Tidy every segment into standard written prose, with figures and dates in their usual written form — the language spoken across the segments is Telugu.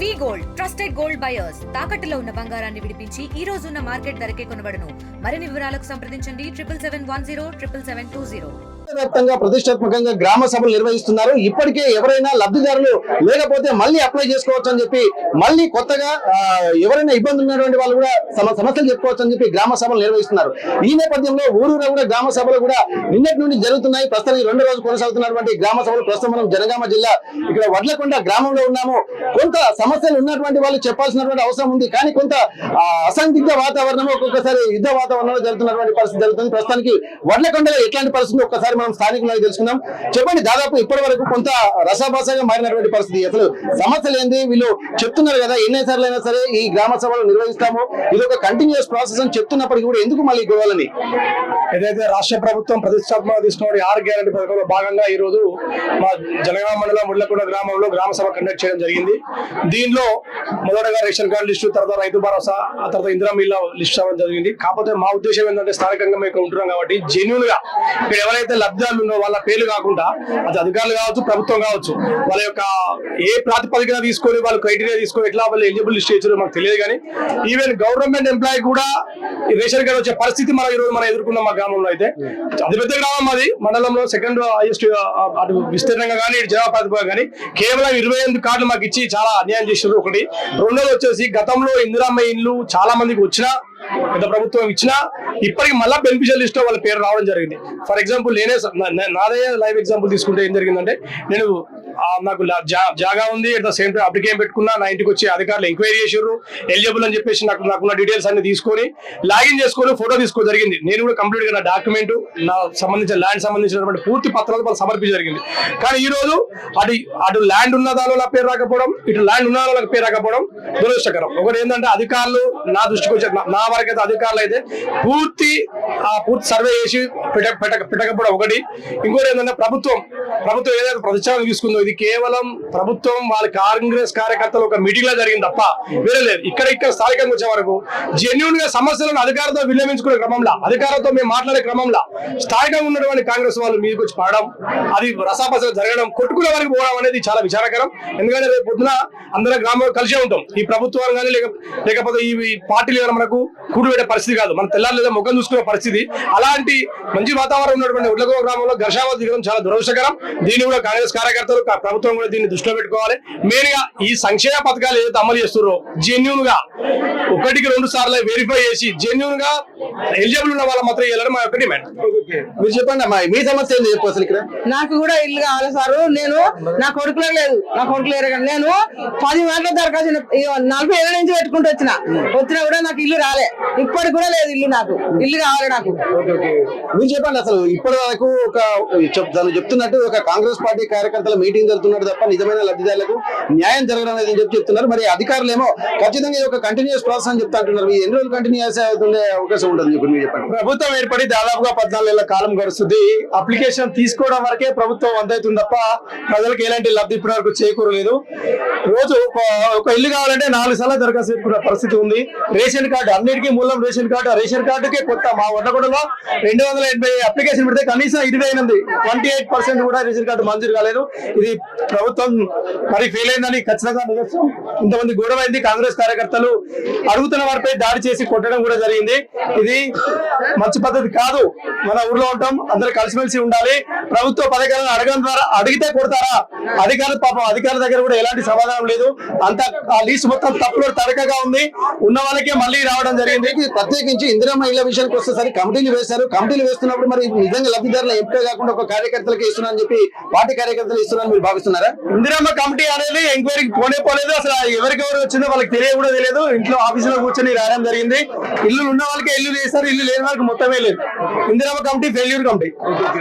వి గోల్డ్ ట్రస్టెడ్ గోల్డ్ బయర్స్ తాకట్టులో ఉన్న బంగారాన్ని విడిపించి ఈ రోజు ఉన్న మార్కెట్ ధరకే కొనబడును. మరిన్ని వివరాలకు సంప్రదించండి 77107720. వ్యాప్తంగా ప్రతిష్టాత్మకంగా గ్రామ సభలు నిర్వహిస్తున్నారు. ఇప్పటికే ఎవరైనా లబ్ధిదారులు లేకపోతే మళ్ళీ అప్లై చేసుకోవచ్చు అని చెప్పి మళ్ళీ కొత్తగా ఎవరైనా ఇబ్బందులు ఉన్నటువంటి వాళ్ళు కూడా సమస్యలు చెప్పుకోవచ్చు అని చెప్పి గ్రామ సభలు నిర్వహిస్తున్నారు. ఈ నేపథ్యంలో ఊరూరా కూడా గ్రామ సభలు కూడా నిన్నటి నుండి జరుగుతున్నాయి. ప్రస్తుతానికి 2వ రోజు కొనసాగుతున్నటువంటి గ్రామ సభలు ప్రస్తుతం మనం జనగామ జిల్లా ఇక్కడ వడ్లకొండ గ్రామంలో ఉన్నాము. కొంత సమస్యలు ఉన్నటువంటి వాళ్ళు చెప్పాల్సినటువంటి అవసరం ఉంది. కానీ కొంత అసందిగ్ధ వాతావరణం, ఒక్కొక్కసారి యుద్ధ వాతావరణంలో జరుగుతున్నటువంటి పరిస్థితి జరుగుతుంది. ప్రస్తుతానికి వడ్లకొండలో ఎట్లాంటి పరిస్థితి ఒక్కసారి మనం స్థానికులకు తెలుసుకుందాం. చెప్పండి, దాదాపు ఇప్పటి వరకు కొంత రసాభాసగా మారినటువంటి పరిస్థితి, అసలు సమస్యలు ఏంది? వీళ్ళు చెప్తున్నారు కదా ఎన్నిసార్లు అయినా సరే ఈ గ్రామ సభలు నిర్వహిస్తాము, ఇది ఒక కంటిన్యూస్ ప్రాసెస్ అని చెప్తున్నప్పటికీ కూడా ఎందుకు మళ్ళీ గొడవలని? ఏదైతే రాష్ట్ర ప్రభుత్వం ప్రతిష్టాత్మక తీసుకున్న 6 గ్యారెంటీ పథకంలో భాగంగా ఈ రోజు మా జనగామ మండలం ముళ్ళకొండ గ్రామంలో గ్రామ సభ కండక్ట్ చేయడం జరిగింది. దీనిలో మొదటగా రేషన్ కార్డు లిస్టు, తర్వాత రైతు భరోసా, ఆ తర్వాత ఇందిరా మిల్ల లిస్ట్ అవ్వడం జరిగింది. కాకపోతే మా ఉద్దేశం ఏంటంటే స్థానికంగా మేము ఇక్కడ ఉంటున్నాం కాబట్టి జెన్యూన్ గా ఇక్కడ ఎవరైతే లబ్ధిదారులు ఉన్నారో వాళ్ళ పేర్లు కాకుండా, అది అధికారులు కావచ్చు, ప్రభుత్వం కావచ్చు, వాళ్ళ యొక్క ఏ ప్రాతిపదికన తీసుకొని వాళ్ళు క్రైటీరియా తీసుకొని ఎట్లా వాళ్ళు ఎలిజిబుల్ లిస్ట్ చేసారో మాకు తెలియదు. కానీ ఈవెన్ గవర్నమెంట్ ఎంప్లాయీ కూడా రేషన్ కార్డు వచ్చే పరిస్థితి మనం ఈ రోజు మనం ఎదుర్కొన్నాం. మా గ్రామంలో అయితే అది పెద్ద గ్రామం, అది మండలంలో 2nd హైయెస్ట్ అటు విస్తీర్ణంగా కానీ ఇటు జనాభా ప్రాతిపదిక కానీ కేవలం 28 కార్డులు మాకు ఇచ్చి చాలా అన్యాయం చేశారు. ఒకటి. రెండోది వచ్చేసి గతంలో ఇందిరమ్మ ఇల్లు చాలా మందికి వచ్చినా, పెద్ద ప్రభుత్వం ఇచ్చినా ఇప్పటికి మళ్ళీ బెనిఫిషియల్ లిస్ట్ లో వాళ్ళ పేరు రావడం జరిగింది. ఫర్ ఎగ్జాంపుల్ నాదే లైవ్ ఎగ్జాంపుల్ తీసుకుంటే ఏం జరిగిందంటే, నేను నాకు జాగా ఉంది, at the same time application పెట్టుకున్నా, నా ఇంటికి వచ్చి అధికారులు ఎంక్వైరీ చేసారు, ఎలిజిబుల్ అని చెప్పేసి నాకున్న డీటెయిల్స్ అన్ని తీసుకొని లాగిన్ చేసుకొని ఫోటో తీసుకోవడం జరిగింది. నేను కూడా కంప్లీట్ గా నా డాక్యుమెంట్, నా సంబంధించిన ల్యాండ్ సంబంధించినటువంటి పూర్తి పత్రాలు వాళ్ళు సమర్పించడం జరిగింది. కానీ ఈ రోజు అటు ల్యాండ్ ఉన్న దానిలో పేరు రాకపోవడం, ఇటు ల్యాండ్ ఉన్న వాళ్ళకి పేరు రాకపోవడం దురదృష్టకరం. ఒకటి ఏంటంటే అధికారులు, నా దృష్టికి వచ్చే నా వరకు అయితే అధికారులు అయితే పూర్తి సర్వే చేసి పెట్టకపోవడం ఒకటి. ఇంకోటి ఏంటంటే ప్రభుత్వం ఏదైతే ప్రతిష్టానం తీసుకుందో ఇది కేవలం ప్రభుత్వం వాళ్ళ కాంగ్రెస్ కార్యకర్తలు ఒక మీటింగ్ లో జరిగింది తప్ప వేరే లేదు. ఇక్కడ స్థానికంగా వచ్చే వరకు జెన్యూన్ గా సమస్యలను అధికారులతో విన్నవించుకునే క్రమంలో, అధికారులతో మేము మాట్లాడే క్రమంలో స్థానికంగా ఉన్నటువంటి కాంగ్రెస్ వాళ్ళు మీదకి వచ్చి పడడం, అది రసాభాసలు జరగడం, కొట్టుకునే వరకు పోవడం అనేది చాలా విచారకరం. ఎందుకంటే రేపు పొద్దున అందరం గ్రామంలో కలిసే ఉంటాం. ఈ ప్రభుత్వాలు కానీ లేకపోతే ఈ పార్టీలు కానీ మనకు కూడిపెట్టే పరిస్థితి కాదు, మన తెల్లారు లేదా ముఖం చూసుకునే పరిస్థితి. అలాంటి మంచి వాతావరణం ఉన్నటువంటి ఉడ్లగో గ్రామంలో ఘర్షావాద దిగడం చాలా దురదృష్టకరం. దీన్ని కూడా కాంగ్రెస్ కార్యకర్తలు, ప్రభుత్వం కూడా దీన్ని దృష్టిలో పెట్టుకోవాలి. మెయిన్ గా ఈ సంక్షేమ పథకాలు ఏదైతే అమలు చేస్తున్నారో జెన్యూన్ గా 1కి 2 సార్లు వెరిఫై చేసి జెన్యూన్ గా ఎలిజిబుల్ ఉన్న వాళ్ళ మాత్రం వెళ్ళడం మా యొక్క డిమాండ్. మీరు చెప్పండి అమ్మా, మీ సమస్య ఏంది చెప్పు అసలు? ఇక్కడ నాకు కూడా ఇల్లు కావాలి సార్. నేను నా కొడుకులే లేదు, నా కొడుకులు లేరు. నేను 10 గంటల దరఖాస్తు 40 ఏళ్ళ నుంచి పెట్టుకుంటూ వచ్చినా కూడా నాకు ఇల్లు రాలే. ఇప్పటికి కూడా లేదు ఇల్లు. నాకు ఇల్లు కావాలి. నాకు మీరు చెప్పండి అసలు ఇప్పటి వరకు చెప్తున్నట్టు ఒక కాంగ్రెస్ పార్టీ కార్యకర్తల మీటింగ్ జరుగుతున్నట్టు తప్ప నిజమైన లబ్ధిదారులకు న్యాయం జరగడం అనేది చెప్తున్నారు. మరి అధికారులు ఏమో ఖచ్చితంగా ఇది ఒక కంటిన్యూస్ ప్రాసెస్ అని చెప్తా అంటున్నారు. ఎన్ని రోజులు కంటిన్యూస్ అవుతుండే అవకాశం ఉంటుంది మీరు చెప్పండి? ప్రభుత్వం ఏర్పడి దాదాపుగా 14 నెలల కాలం గడుస్తుంది. అప్లికేషన్ తీసుకోవడం వరకే ప్రభుత్వం అందవుతుంది తప్ప ప్రజలకు ఎలాంటి లబ్ధి ఇప్పటి వరకు చేకూరలేదు. రోజు ఒక ఇల్లు కావాలంటే 4 సార్లు దరఖాస్తు పెట్టుకున్న పరిస్థితి ఉంది. రేషన్ కార్డు, అన్నిటికీ మూలం రేషన్ కార్డు. ఆ రేషన్ కార్డుకే కొత్త మా వడ్లగొండలో 280 అప్లికేషన్ పెడితే కనీసం 28% కూడా రేషన్ కార్డు మంజూరు కాలేదు. ఇది ప్రభుత్వం మరి ఫెయిల్ అయిందని ఖచ్చితంగా నిరసన. ఇంతమంది గొడవైంది. కాంగ్రెస్ కార్యకర్తలు అడుగుతున్న వారిపై దాడి చేసి కొట్టడం కూడా జరిగింది. ఇది మంచి పద్ధతి కాదు. మన ఊర్లో ఉంటాం, అందరూ కలిసిమెలిసి ఉండాలి. ప్రభుత్వ పథకాలను అడగడం ద్వారా అడిగితే కొడతారా? అధికారులు పాపం అధికారుల దగ్గర కూడా ఎలాంటి సమాధానం లేదు. అంతా ఆ లీస్ట్ మొత్తం తప్పులో తడకగా ఉంది. ఉన్న వాళ్ళకే మళ్ళీ రావడం జరిగింది. ప్రత్యేకించి ఇందిరమ్మ ఇళ్ల విషయానికి వస్తేసరి కమిటీలు వేశారు. కమిటీలు వేస్తున్నప్పుడు మరి నిజంగా లబ్ధిదారులు ఎంపిక కాకుండా ఒక కార్యకర్తలకి ఇస్తున్నారని చెప్పి పార్టీ కార్యకర్తలు ఇస్తున్నారని మీరు భావిస్తున్నారా? ఇందిరమ్మ కమిటీ అనేది ఎంక్వైరీకి పోలేదు. అసలు ఎవరికెవరు వచ్చిందో వాళ్ళకి కూడా తెలియదు. ఇంట్లో ఆఫీసులో కూర్చొని రాయడం జరిగింది. ఇల్లు ఉన్న వాళ్ళకే ఇల్లు చేస్తారు, ఇల్లు లేని వాళ్ళకి మొత్తమే లేదు. Indiramma committee failure committee.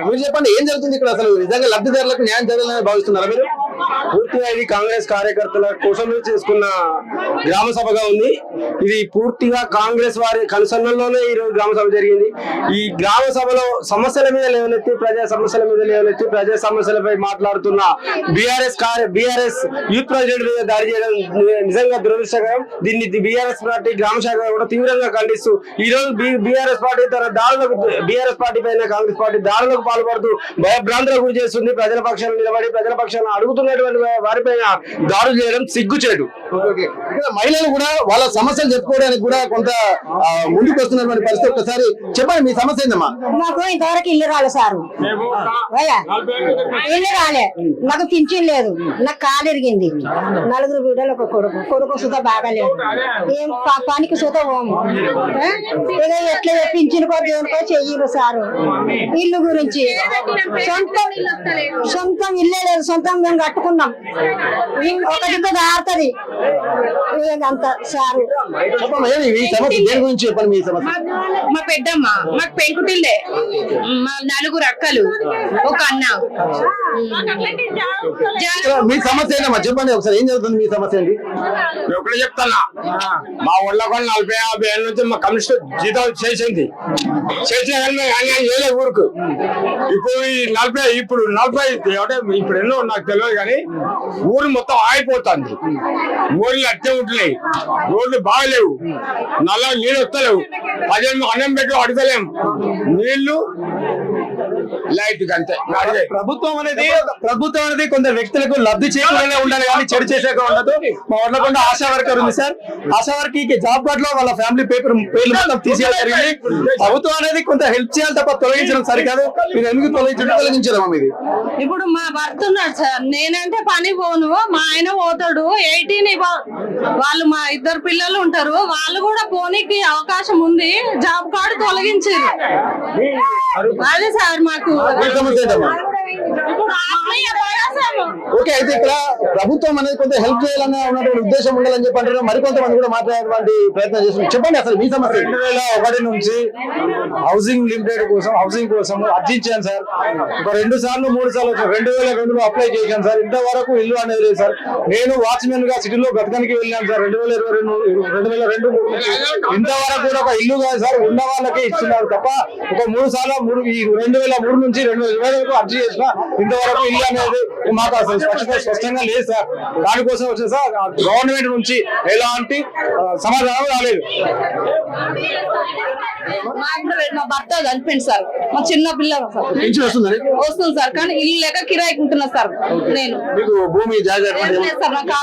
మీరు చెప్పండి, ఏం జరుగుతుంది ఇక్కడ? అసలు నిజంగా లబ్ధిదారులకు న్యాయం జరగాలని భావిస్తున్నారా మీరు? పూర్తిగా ఇది కాంగ్రెస్ కార్యకర్తల కోసం చేసుకున్న గ్రామ సభగా ఉంది. ఇది పూర్తిగా కాంగ్రెస్ వారి కనుసన్నల్లోనే ఈ రోజు గ్రామ సభ జరిగింది. ఈ గ్రామ సభలో సమస్యల మీద లేవనెత్తి, ప్రజా సమస్యల మీద లేవనెత్తి, ప్రజా సమస్యలపై మాట్లాడుతున్న బీఆర్ఎస్ యూత్ ప్రెసిడెంట్ మీద దాడి చేయడం నిజంగా దురదృష్టకరం. దీన్ని బీఆర్ఎస్ పార్టీ గ్రామ శాఖ కూడా తీవ్రంగా ఖండిస్తూ ఈ రోజు బీఆర్ఎస్ పార్టీ తన దాడులకు, బీఆర్ఎస్ పార్టీ పైన కాంగ్రెస్ పార్టీ దాడులకు పాల్పడుతూ భయభ్రాంతులకు గురి చేస్తుంది. ప్రజల పక్షాన్ని నిలబడి ప్రజల పక్షాన్ని అడుగుతున్నటువంటి వారిపైన దాడులు చేయడం సిగ్గుచేటు. ఇక్కడ మహిళలు కూడా వాళ్ళ సమస్యలు చెప్పుకోవడానికి కూడా కొంత ముందుకు వస్తున్నటువంటి పరిస్థితి. ఒకసారి చెప్పండి మీ సమస్య ఏందమ్మా? మాకు ఇంతవరకు ఇల్లు రాలే సారు, ఇల్లు రాలే, నాకు పింఛన్ లేదు, నాకు కాలు ఇరిగింది, 4 బిడ్డలు ఒక కొడుకు సుత బాగాలేదు, ఏం పనికి సుత పోము. ఇక ఎట్లా పింఛన్కో దేవునికో చెయ్యరు సారు. ఇల్లు గురించి సొంతం ఇల్లే లేదు, సొంతం మేము కట్టుకున్నాం, ఒకటి దారుతుంది అంత సారు. ఈ సమస్య దేని గురించి చెప్పండి మీ సమస్య? మా పెద్దమ్మ, మాకు పెంకుటిల్లే, మా 4 అక్కలు, ఒక అన్న. మీ సమస్య ఏంటమ్మా చెప్పండి ఒకసారి, ఏం జరుగుతుంది మీ సమస్య ఏంటి? ఎక్కడ చెప్తానా, మా ఊళ్ళో కూడా 40-50 ఏళ్ళ నుంచి మా కమ్యూనిస్ట్ జీతం చేసింది, చేసిన అన్యాయం చేయలేదు ఊరుకు. ఇప్పుడు 40 ఇప్పుడు ఎన్నో నాకు తెలియదు కానీ ఊరు మొత్తం ఆగిపోతుంది. ఊర్లు అట్టే ఉంటున్నాయి, రోడ్లు బాగలేవు, నల్ల నీళ్ళు వస్తలేవు, 10 అన్నం పెట్టి అడగలేము, నీళ్లు లైట్ అంతే. ప్రభుత్వం అనేది కొందరు వ్యక్తులకు లబ్ధి చేకూరనే ఉండాలి కానీ చెడు చేసేక ఉండదు. మా ఊర్లకొండ ఆశా వర్కర్ ఉంది sir, ASHA worker job card లో వాళ్ళ ఫ్యామిలీ పేర్లు మొత్తం తీసేయడం జరిగింది. ప్రభుత్వం అనేది కొంత హెల్ప్ చేయాలి తప్ప తొలగించడం సరికాదు. మీరు ఎందుకు తొలగించడమా మీది? ఇప్పుడు మా భర్త ఉన్నాడు సార్, నేనంటే పని పోను, మా ఆయన పోతాడు. 18 వాళ్ళు మా 2 పిల్లలు ఉంటారు, వాళ్ళు కూడా పోనీకి అవకాశం ఉంది. జాబ్ కార్డు తొలగించారు. అదే సార్ మాకు ఓకే. అయితే ఇక్కడ ప్రభుత్వం అనేది కొంత హెల్ప్ చేయాలన్న ఉన్నటువంటి ఉద్దేశం ఉండాలని చెప్పి అంటారు. మరికొంతమంది కూడా మాట్లాడేటువంటి ప్రయత్నం చేస్తున్నారు. చెప్పండి అసలు మీ సమస్య. 2001 నుంచి హౌసింగ్ లిమిటెడ్ కోసం అర్జించాను సార్. ఒక 2 సార్లు 3 సార్లు వచ్చాను. 2002లో అప్లై చేశాను సార్. ఇంతవరకు ఇల్లు అనేది లేదు సార్. నేను వాచ్మెన్ గా సిటీలో బ్రతకానికి వెళ్ళాను సార్ 2022 ఇంతవరకు కూడా ఒక ఇల్లు కాదు సార్, ఉన్న వాళ్ళకే ఇస్తున్నారు తప్ప ఒక 3 సార్లు 2003 నుంచి 2020 వరకు అర్జీ చేసిన ఇంతవరకు ఇల్లు అనేది మాకు అసలు స్పష్టంగా లేదు సార్. దానికోసం వచ్చిన సార్ గవర్నమెంట్ నుంచి ఎలాంటి సమాధానం రాలేదు. మా భర్త చనిపోయింది సార్, మా చిన్న పిల్లలు వస్తుంది సార్, కానీ ఇల్లు లేక కిరాయికి ఉంటున్నా సార్. నేను భూమి సార్, నాకు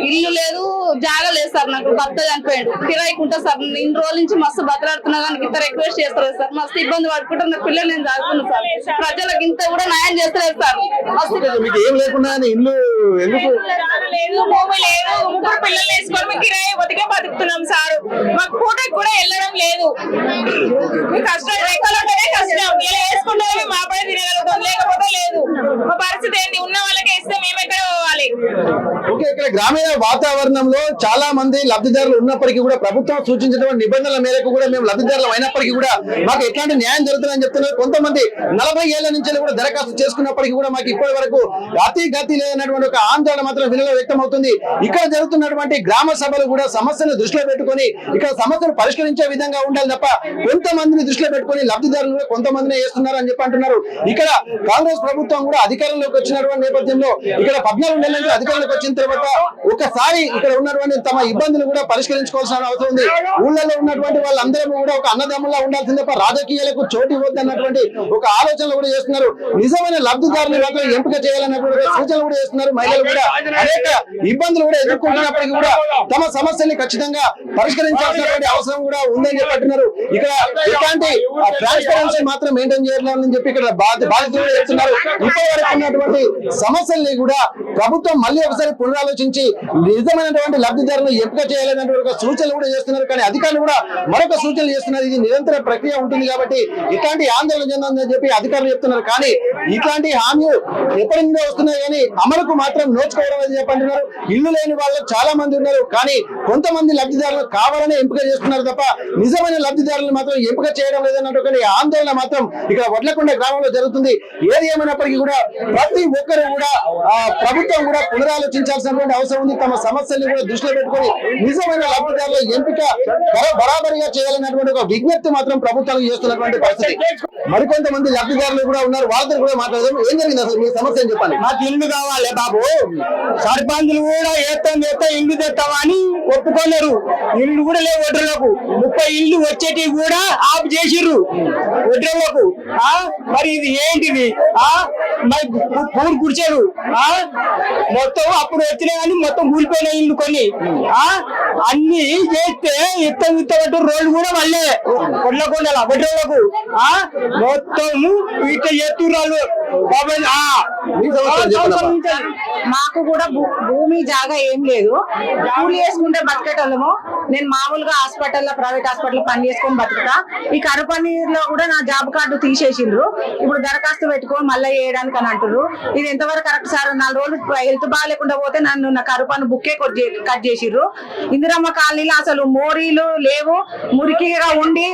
ఇల్లు లేదు, జాగా లేదు సార్. నాకు భర్త చనిపోయాడు, కిరాయికి ఉంటా సార్. ఇన్ని రోజుల నుంచి మస్తు బతలాడుతున్నా కానీ ఇంత రిక్వెస్ట్ చేస్తారు సార్. మస్తు ఇబ్బంది పడుకుంటా, నా పిల్లలు నేను చదువుకున్నా సార్. ప్రజలకు ఇంత కూడా న్యాయం చేస్తలేదు సార్. మీకు ఏం లేకుండా ఇల్లు ఎందుకు లేదు, భూమి లేదు, 3 పిల్లలు వేసుకొని మేము కిరాయి బతికే బతుకుతున్నాం సార్. మాకు పూటకి కూడా వెళ్ళడం లేదు. కష్టం రెక్కలుంటేనే కష్టం, ఇలా వేసుకుంటే మా పని తినగలుగుతాం, లేకపోతే లేదు. మా పరిస్థితి ఏంటి? ఉన్న వాళ్ళకే ఇస్తే మేము ఎక్కడ పోవాలి? ఓకే. ఇక్కడ గ్రామీణ వాతావరణంలో చాలా మంది లబ్ధిదారులు ఉన్నప్పటికీ కూడా ప్రభుత్వం సూచించినటువంటి నిబంధనల మేరకు కూడా మేము లబ్ధిదారులు అయినప్పటికీ కూడా మాకు ఎట్లాంటి న్యాయం జరుగుతుందని చెప్తున్నారు. కొంతమంది 40 ఏళ్ల నుంచి కూడా దరఖాస్తు చేసుకున్నప్పటికీ కూడా మాకు ఇప్పటి వరకు అతి గతి లేనటువంటి ఒక ఆందోళన మాత్రం వినలో వ్యక్తం అవుతుంది. ఇక్కడ జరుగుతున్నటువంటి గ్రామ సభలు కూడా సమస్యను దృష్టిలో పెట్టుకొని ఇక్కడ సమస్యను పరిష్కరించే విధంగా ఉండాలి తప్ప కొంతమందిని దృష్టిలో పెట్టుకొని లబ్ధిదారులు కూడా కొంతమందినే వేస్తున్నారు అని చెప్పి అంటున్నారు. ఇక్కడ కాంగ్రెస్ ప్రభుత్వం కూడా అధికారంలోకి వచ్చినటువంటి నేపథ్యంలో ఇక్కడ 14 నెలల నుంచి అధికారంలోకి వచ్చిన తర్వాత ఒకసారి ఇక్కడ ఉన్నటువంటి తమ ఇబ్బందులు కూడా పరిష్కరించుకోవాల్సిన అవసరం ఉంది. ఊళ్ళలో ఉన్నటువంటి వాళ్ళందరూ కూడా ఒక అన్నదమ్ములా ఉండాల్సింది తప్ప రాజకీయాలకు చోటు ఇవ్వద్దన్నటువంటి ఒక ఆలోచనలు కూడా చేస్తున్నారు. నిజమైన లబ్ధిదారులు మాత్రం ఎంపిక చేయాలన్నటువంటి సూచనలు కూడా చేస్తున్నారు. మహిళలు కూడా అనేక ఇబ్బందులు కూడా ఎదుర్కొంటున్నప్పటికీ కూడా తమ సమస్యల్ని ఖచ్చితంగా పరిష్కరించాల్సినటువంటి అవసరం కూడా ఉందని చెప్పి అంటున్నారు. ఇక్కడ ఎలాంటి ట్రాన్స్పరెన్సీ మాత్రం మెయింటైన్ చేయాలని చెప్పి ఇక్కడ బాధితులు కూడా చెప్తున్నారు. ఇప్పటి వరకు ఉన్నటువంటి సమస్యల్ని కూడా ప్రభుత్వం మళ్ళీ ఒకసారి పునరాలోచించి నిజమైనటువంటి లబ్ధిదారులను ఎంపిక చేయాలనేటువంటి ఒక సూచనలు కూడా చేస్తున్నారు. కానీ అధికారులు కూడా మరొక సూచనలు చేస్తున్నారు. ఇది నిరంతర ప్రక్రియ ఉంటుంది కాబట్టి ఇట్లాంటి ఆందోళన చెందని చెప్పి అధికారులు చెప్తున్నారు. కానీ ఇట్లాంటి హామీలు ఎప్పటి నుండో వస్తున్నాయి కానీ అమలుకు మాత్రం నోచుకోవడం అని చెప్పి అంటున్నారు. ఇల్లు లేని వాళ్ళు చాలా మంది ఉన్నారు, కానీ కొంతమంది లబ్ధిదారులు కావాలని ఎంపిక చేస్తున్నారు తప్ప నిజమైన లబ్ధిదారులను మాత్రం ఎంపిక చేయడం లేదన్నటువంటి ఆందోళన మాత్రం ఇక్కడ వడ్లకొండ గ్రామంలో జరుగుతుంది. ఏది ఏమైనప్పటికీ కూడా ప్రతి ఒక్కరు కూడా ప్రభుత్వం కూడా పునరాలోచించాల్సినటువంటి అవసరం ఉంది. తమ సమస్యల్ని కూడా దృష్టిలో పెట్టుకొని నిజమైన లబ్ధిదారుల ఎంపిక బరాబరిగా చేయాలన్నటువంటి ఒక విజ్ఞప్తి మాత్రం ప్రభుత్వానికి చేస్తున్నటువంటి పరిస్థితి. మరికొంతమంది లబ్ధిదారులు కూడా ఉన్నారు, వాళ్ళతో కూడా మాట్లాడదాం. ఏం జరిగింది అసలు, మీ సమస్య ఏం చెప్పండి. మాకు ఇల్లు కావాలి బాబు. సర్పంచులు కూడా చేస్తా ఇల్లు తెస్తావా అని ఒప్పుకోలేరు. ఇల్లు కూడా లేవు ఒడ్రలకు. 30 ఇల్లు వచ్చేటివి కూడా ఆఫ్ చేసిర్రు ఒడ్రలకు. మరి ఇది ఏంటిది? మరి పూలు కుడిచారు మొత్తం. అప్పుడు వచ్చినా కానీ మొత్తం కూలిపోయిన ఇల్లు కొన్ని. అన్ని చేస్తే ఇత్తబట్టు రోడ్లు కూడా మళ్ళీ కొట్లకొండల ఒడ్రలకు మొత్తం ఇట్లా చేస్తున్నారు. మాకు కూడా భూమి జాగా ఏం లేదు, కూలి చేసుకుంటే బతికేటోళ్ళము. నేను మామూలుగా హాస్పిటల్లో ప్రైవేట్ హాస్పిటల్ పని చేసుకొని బతుకుతా. ఈ కరువు పనిలో కూడా నా జాబ్ కార్డు తీసేసిండ్రు. ఇప్పుడు దరఖాస్తు పెట్టుకొని మళ్ళీ వేయడానికి అని అంటారు. ఇది ఎంతవరకు కరెక్ట్ సార్? 4 రోజులు హెల్త్ బాగాలేకుండా పోతే నన్ను నా కరువు పని బుక్కే కట్ చేసిర్రు. ఇందిరమ్మ కాలనీలో అసలు మోరీలు లేవు, మురికిగా ఉండి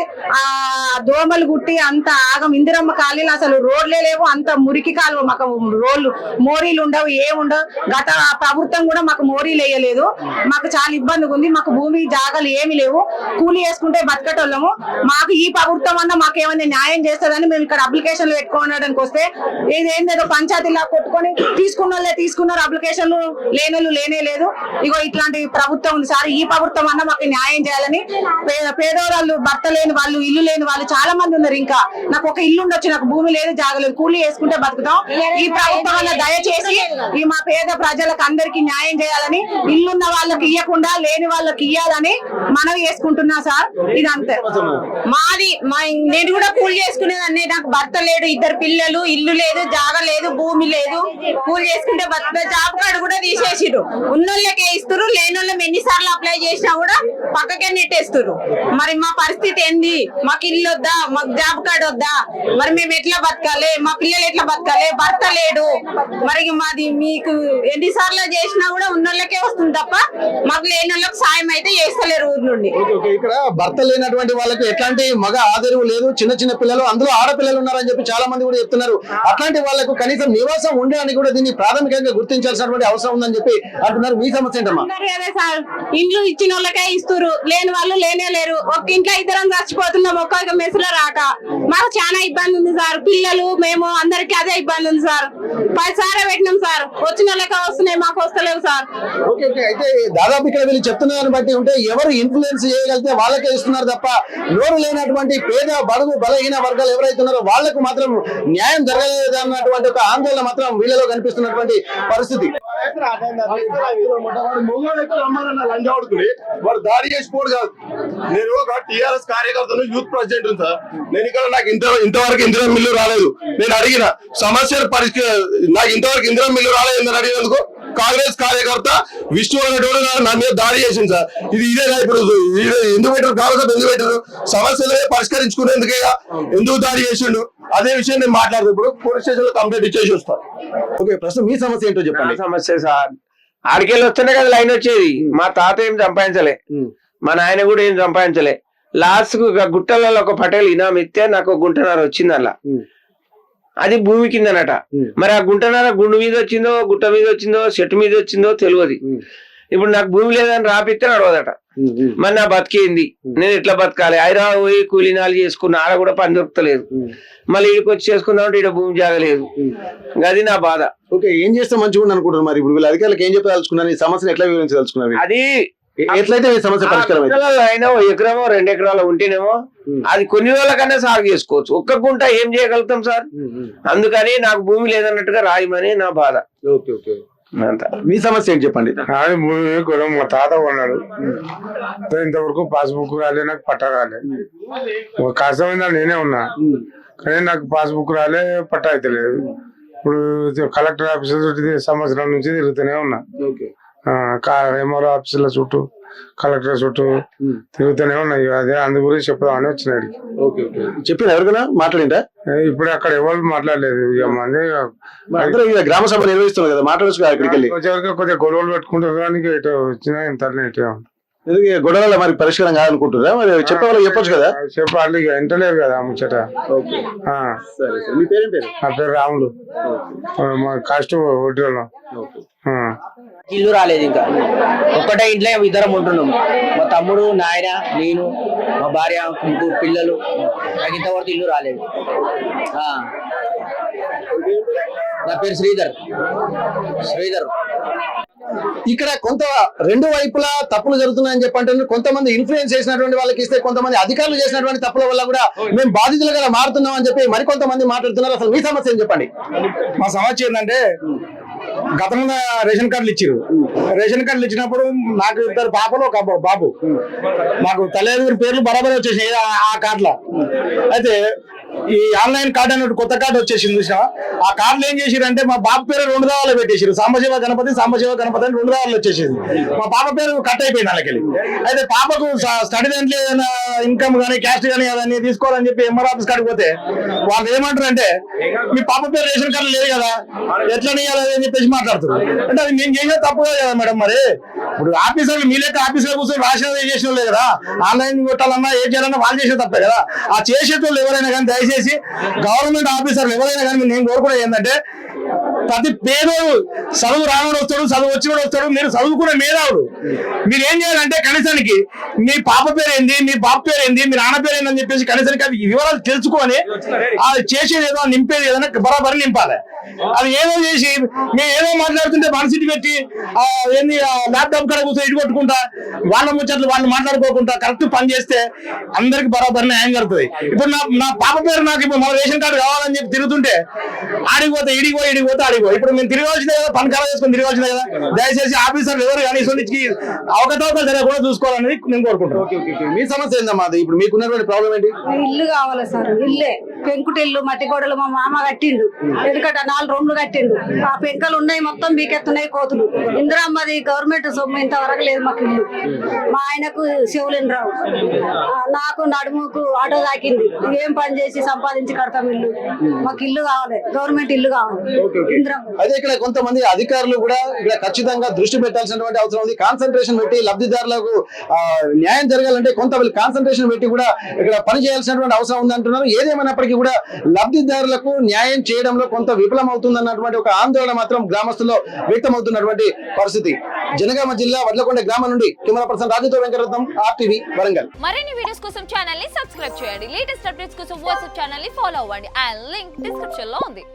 దోమలు గుట్టి అంత ఆగం. ఇందిరమ్మ కాలనీలో అసలు రోడ్లే లేవు, అంత మురికి కాలువ. మాకు రోడ్లు మోరీలు ఉండవు, ఏముండవు. గత ప్రభుత్వం కూడా మాకు మోరీలు వేయలేదు. మాకు చాలా ఇబ్బందిగా ఉంది. మాకు భూమి జాగాలు ఏమి లేవు, కూలి వేసుకుంటే బతకటోళ్ళము. మాకు ఈ ప్రభుత్వం అన్నా మాకేమైనా న్యాయం చేస్తుందని మేము ఇక్కడ అప్లికేషన్లు పెట్టుకోవడానికి వస్తే ఇదేందేదో పంచాయతీలా కొట్టుకొని తీసుకున్న వాళ్ళే తీసుకున్నారు, అప్లికేషన్లు లేనోళ్ళు లేనే లేదు. ఇగో ఇట్లాంటి ప్రభుత్వం ఉంది సార్. ఈ ప్రభుత్వం అన్నా మాకు న్యాయం చేయాలని. పేదవాళ్ళు, భర్త లేని వాళ్ళు, ఇల్లు లేని వాళ్ళు చాలా మంది ఉన్నారు. ఇంకా నాకు ఒక ఇల్లు ఉండొచ్చు, నాకు భూమి లేదు, జాగలేదు, కూలీ వేసుకుంటే బతుకుతాం. ఈ ప్రభుత్వం వల్ల దయచేసి ఈ మా పేద ప్రజలకు అందరికి న్యాయం చేయాలని, ఇల్లున్న వాళ్ళకి ఇవ్వకుండా లేని వాళ్ళకి ఇవ్వాలని మనవి చేసుకుంటున్నా సార్. ఇదంతే మాది. నేను కూడా కూలి చేసుకునేదాన్ని. నాకు భర్త లేడు, 2 పిల్లలు, ఇల్లు లేదు, జాగ లేదు, భూమి లేదు. కూలి చేసుకుంటే బతుకుతా. జాబ్ కార్డు కూడా తీసేసిరు. ఉన్నోళ్ళకే ఇస్తారు, లేనోళ్ళం ఎన్నిసార్లు అప్లై చేసినా కూడా పక్కకే నెట్టేస్తారు. మరి మా పరిస్థితి ఏంది? మాకు ఇల్లు వద్దా? మాకు జాబ్ కార్డు వద్దా? మరి మేము ఎట్లా బతకాలి? మా పిల్లలు ఎట్లా బతకాలి? భర్త లేడు. మరి మాది మీకు ఎన్నిసార్లు చేసినా కూడా ఉన్నోళ్ళకే వస్తుంది తప్ప మాకు లేని వాళ్ళకి సాయం అయితే చేస్తలేరు ఊరు నుండి. ఇక్కడ భర్త లేనటువంటి వాళ్ళకి ఎట్లాంటి మగ ఆదరవు లేదు, చిన్న చిన్న పిల్లలు, అందులో ఆడపిల్లలు ఉన్నారని చెప్పి చాలా మంది కూడా చెప్తున్నారు. అట్లాంటి వాళ్ళకు కనీసం నివాసం ఉండడానికి కూడా దీన్ని ప్రాథమికంగా గుర్తించాల్సినటువంటి అవసరం ఉందని చెప్పి అంటున్నారు. మీ సమస్య ఏంటమ్మా? అదే సార్, ఇండ్లు ఇచ్చిన వాళ్ళకే ఇస్తారు, లేని వాళ్ళు లేనే లేరు. ఒక ఇంట్లో 2 చచ్చిపోతున్నాం ఒక్కొక్క మెస్సులో రాక. మాకు చాలా ఇబ్బంది ఉంది సార్. పిల్లలు, మేము అందరికి అదే ఇబ్బంది ఉంది సార్. 10 సార్లు పెట్టినాం సార్, వచ్చిన వాళ్ళకే వస్తున్నాయి, మాకు వస్తలేవు సార్. అయితే దాదాపు ఇక్కడ వీళ్ళు చెప్తున్నారని బట్టి ఉంటే ఎవరు ఇన్ఫ్లుయెన్స్ చేయగలిగితే వాళ్ళకే ఇస్తున్నారు తప్ప నోరు లేనటువంటి పేద బడుగు బలహీన వర్గాలు ఎవరైతే ఉన్నారో వాళ్లకు మాత్రం న్యాయం జరగలేదు అన్నటువంటి ఒక ఆందోళన మాత్రం వీళ్ళలో కనిపిస్తున్నటువంటి పరిస్థితి. వాడు దాడి చేసిపోడు కాదు. నేను ఒక టీఆర్ఎస్ కార్యకర్తను, యూత్ ప్రెసిడెంట్ సార్. నేను ఇక్కడ నాకు ఇంతవరకు ఇందిరా మిల్లు రాలేదు. నేను అడిగిన సమస్యలు నాకు ఇంతవరకు ఇందిరా మిల్లు రాలేదు అని అడిగినందుకు కాంగ్రెస్ కార్యకర్త విష్ణు అనేటువంటి నా మీద దాడి చేసింది సార్. ఇదేనా ఇప్పుడు ఎందుకు పెట్టారు? కాంగ్రెస్ ఎందుకు పెట్టారు? సమస్యలే పరిష్కరించుకునేందుకే ఎందుకు దాడి చేసిండు? అదే విషయం నేను మాట్లాడుతూ ఇప్పుడు పోలీస్ స్టేషన్ లో కంప్లైంట్ ఇచ్చేసి వస్తాను. ఓకే, ప్రస్తుతం మీ సమస్య ఏంటో చెప్పండి. సమస్య సార్, ఆడికెళ్ళి వస్తేనే కదా లైన్ వచ్చేది. మా తాత ఏం సంపాదించలే, మా నాయన కూడా ఏం సంపాదించలే. లాస్ట్ కు గుట్టలలో ఒక పటేల్ ఇనాం ఇస్తే నాకు గుంటన్నర వచ్చింది. అలా అది భూమి కిందనట. మరి ఆ గుంటన్నర గుండు మీద వచ్చిందో, గుట్ట మీద వచ్చిందో, చెట్టు మీద వచ్చిందో తెలియదు. ఇప్పుడు నాకు భూమి లేదని రాపిస్తే నడవదట. మరి నా బతికేంది? నేను ఎట్లా బతకాలి? హైదరాబాద్ పోయి కూలీనాలు చేసుకున్న, ఆడ కూడా పని దొరుకుతలేదు. మళ్ళీ ఇక్కడికి వచ్చి చేసుకుందామంటే ఇక్కడ భూమి జాగలేదు. అది నా బాధ. ఓకే, ఏం చేస్తే మంచిగా ఉంది అనుకుంటున్నారు మరి? ఇప్పుడు వీళ్ళ అధికారులకు ఏం చెప్పదలుచుకున్నారు? ఈ సమస్యను ఎట్లా వివరించదలుచుకున్నారు? అది ఎట్లయితే ఈ సమస్య పరిష్కారం అయినా 1 ఎకరమో 2 ఎకరాలు ఉంటేనేమో అది కొన్ని రోజులకన్నా సాగు చేసుకోవచ్చు. ఒక్క గుంట ఏం చేయగలుగుతాం సార్? అందుకని నాకు భూమి లేదన్నట్టుగా రాయమని నా బాధ. ఓకే ఓకే, మీ సమస్య ఏంటి చెప్పండి. భూమి కూడా మా తాత కొన్నాడు. ఇంతవరకు పాస్బుక్ రాలే, నాకు పట్టా రాలే. కష్టమైందా నేనే ఉన్నా, కానీ నాకు పాస్బుక్ రాలే, పట్టా అయితే లేదు. ఇప్పుడు కలెక్టర్ ఆఫీస్ సంవత్సరం నుంచి తిరుగుతూనే ఉన్నా. ఎంఆర్ఓ ఆఫీసుల చుట్టూ, కలెక్టర్ చుట్టూ తిరుగుతూనే ఉన్నాయి. అదే అందు గురించి చెప్దామని వచ్చినాడు. చెప్పిన ఎవరికైనా మాట్లాడిందా? ఇప్పుడు అక్కడ ఎవరు మాట్లాడలేదు. ఇక మంది గ్రామ సభ నిర్వహిస్తున్నారు కదా, మాట్లాడచ్చు. అక్కడికి వెళ్ళి కొద్దిగా గొడవలు పెట్టుకుంటారు, కానీ ఇటు వచ్చినా ఇంత గొడవల మరి పరిష్కారం కాదనుకుంటున్నారా? మరి చెప్పే వాళ్ళకి చెప్పొచ్చు కదా. చెప్పాలి, ఇక వింటలేరు కదా ముచ్చట. మీ పేరేం పేరు? నా పేరు రాములు, మా కాస్ట్ హోటల్. ఇల్లు రాలేదు. ఇంకా ఒక్కటే ఇంట్లో 2 ఉంటున్నాం. మా తమ్ముడు, నాయన, నేను. మా భార్య ముగ్గురు పిల్లలు, నాకు ఇంతవరకు ఇల్లు రాలేదు. నా పేరు శ్రీధర్. ఇక్కడ కొంత రెండు వైపులా తప్పులు జరుగుతున్నాయని చెప్పంటే కొంతమంది ఇన్ఫ్లుయెన్స్ చేసినటువంటి వాళ్ళకి ఇస్తే, కొంతమంది అధికారులు చేసినటువంటి తప్పుల వల్ల కూడా మేము బాధితులుగా మారుతున్నాం అని చెప్పి మరికొంతమంది మాట్లాడుతున్నారు. అసలు మీ సమస్య ఏం చెప్పండి? మా సమస్య ఏంటంటే గతంలో రేషన్ కార్డులు ఇచ్చారు. రేషన్ కార్డులు ఇచ్చినప్పుడు నాకు 2 పాపలు ఒక బాబు, మాకు తల్లిదండ్రుల పేర్లు బరాబర్ వచ్చేసాయి ఆ కార్డులో. అయితే ఈ ఆన్లైన్ కార్డు అన్నట్టు కొత్త కార్డు వచ్చేసింది చూసినా, ఆ కార్డులు ఏం చేసిరంటే మా బాబు పేరు 2 దావాలు పెట్టేసారు. సాంబశివ గణపతి అని 2 దావాలు వచ్చేసింది. మా పాప పేరు కట్ అయిపోయింది వాళ్ళకి. అయితే పాపకు స్టడీ దాంట్లో ఏదైనా ఇన్కమ్ కానీ క్యాస్ట్ కానీ అవన్నీ తీసుకోవాలని చెప్పి ఎంఆర్ ఆఫీస్ కాడికి పోతే వాళ్ళు ఏమంటారు అంటే, మీ పాప పేరు రేషన్ కార్డు లేదు కదా, ఎట్లా ఇవ్వాలి అని చెప్పేసి మాట్లాడుతున్నారు. అంటే అది నేను చేసే తప్పు కదా మేడం. మరి ఇప్పుడు ఆఫీసర్లు మీ లెక్క ఆఫీసర్లు కూర్చొని రాసిన చేసిన లేదు కదా, ఆన్లైన్ కొట్టాలన్నా ఏం చేయాలన్నా వాళ్ళు చేసే తప్పే కదా. ఆ చేసేటోళ్ళు ఎవరైనా కానీ దయచేసి గవర్నమెంట్ ఆఫీసర్లు ఎవరైనా కానీ నేను కోరుకునేది ఏంటంటే, ప్రతి పేదోడు చదువు రానుడు వస్తాడు, చదువు వచ్చినోడు వస్తాడు, మీరు చదువుకునే మేధావుడు. మీరు ఏం చేయాలంటే కనీసానికి మీ పాప పేరు ఏంది, మీ బాబు పేరు ఏంది, మీ నాన్న పేరు ఏందని చెప్పేసి కనీసానికి అవి వివరాలు తెలుసుకొని అది చేసేది ఏదో నింపేది ఏదైనా బరాబరి నింపాలి. అది ఏదో చేసి మేము ఏదో మాట్లాడుతుంటే మనసిటీ పెట్టి ఏంది ల్యాప్టాప్ కడ కూర్చొని ఇటు కొట్టుకుంటా వాళ్ళ ముచ్చట్లు వాళ్ళు మాట్లాడుకోకుండా కరెక్ట్ పని చేస్తే అందరికి బరాబరి న్యాయం జరుగుతుంది. ఇప్పుడు నా పాప పేరు నాకు ఇప్పుడు మన రేషన్ కార్డు కావాలని చెప్పి తిరుగుతుంటే ఆడిపోతే ఇడిగో ఆడిగో. ఇప్పుడు మేము తిరగాల్సిందే కదా, పని ఖరాబ్ చేసుకొని తిరగాల్సిందే కదా. దయచేసి ఆఫీసర్లు ఎవరు కానీ ఇటువంటి అవకతవకలు జరగకుండా చూసుకోవాలని నేను కోరుకుంటాను. మీ సమస్య ఏందమ్మా? అది ఇప్పుడు మీకున్నటువంటి ప్రాబ్లం ఏంటి? ఇల్లు కావాలి సార్. ఇల్లే పెంకుటిల్లు, మట్టి గోడలు మా మామ కట్టిండు. ఎందుకంటే 4 రూమ్లు కట్టిండు. ఆ పెంకలు ఉన్నాయి, మొత్తం బీకెత్తున్నాయి కోతులు. ఇందిరామ్మది గవర్నమెంట్ సొమ్ము ఇంతవరకు లేదు మాకు ఇల్లు. మా ఆయనకు శివులింద్రావు, నాకు నడుముకు ఆటో తాకింది. ఏం పని చేసి సంపాదించి కడతాం ఇల్లు. మాకు ఇల్లు కావాలి, గవర్నమెంట్ ఇల్లు కావాలి. అదే ఇక్కడ కొంతమంది అధికారులు కూడా ఇక్కడ ఖచ్చితంగా దృష్టి పెట్టాల్సినటువంటి అవసరం ఉంది. కాన్సన్ట్రేషన్ పెట్టి లబ్ధిదారులకు న్యాయం జరగాలంటే కొంత కాన్సన్ట్రేషన్ పెట్టి కూడా ఇక్కడ పని చేయాల్సినటువంటి అవసరం ఉంది అంటున్నారు. ఏదేమైనప్పటికీ కూడా లబ్ధిదారులకు న్యాయం చేయడంలో కొంత విఫలం అవుతుందన్నటువంటి ఒక ఆందోళన మాత్రం గ్రామస్తుల్లో వ్యక్తమవుతున్నటువంటి పరిస్థితి. జనగామ జిల్లా వడ్లకొండ గ్రామం నుండి కెమెరా పర్సన్ రాజుతో వెంకటరత్నం, RTV వరంగల్. మరిన్ని వీడియోస్ కోసం ఛానల్ ని సబ్స్క్రైబ్ చేయండి. లేటెస్ట్ అప్డేట్స్ కోసం వాట్సాప్ ఛానల్ ని ఫాలో అవ్వండి. ఆ లింక్ డిస్క్రిప్షన్ లో ఉంది.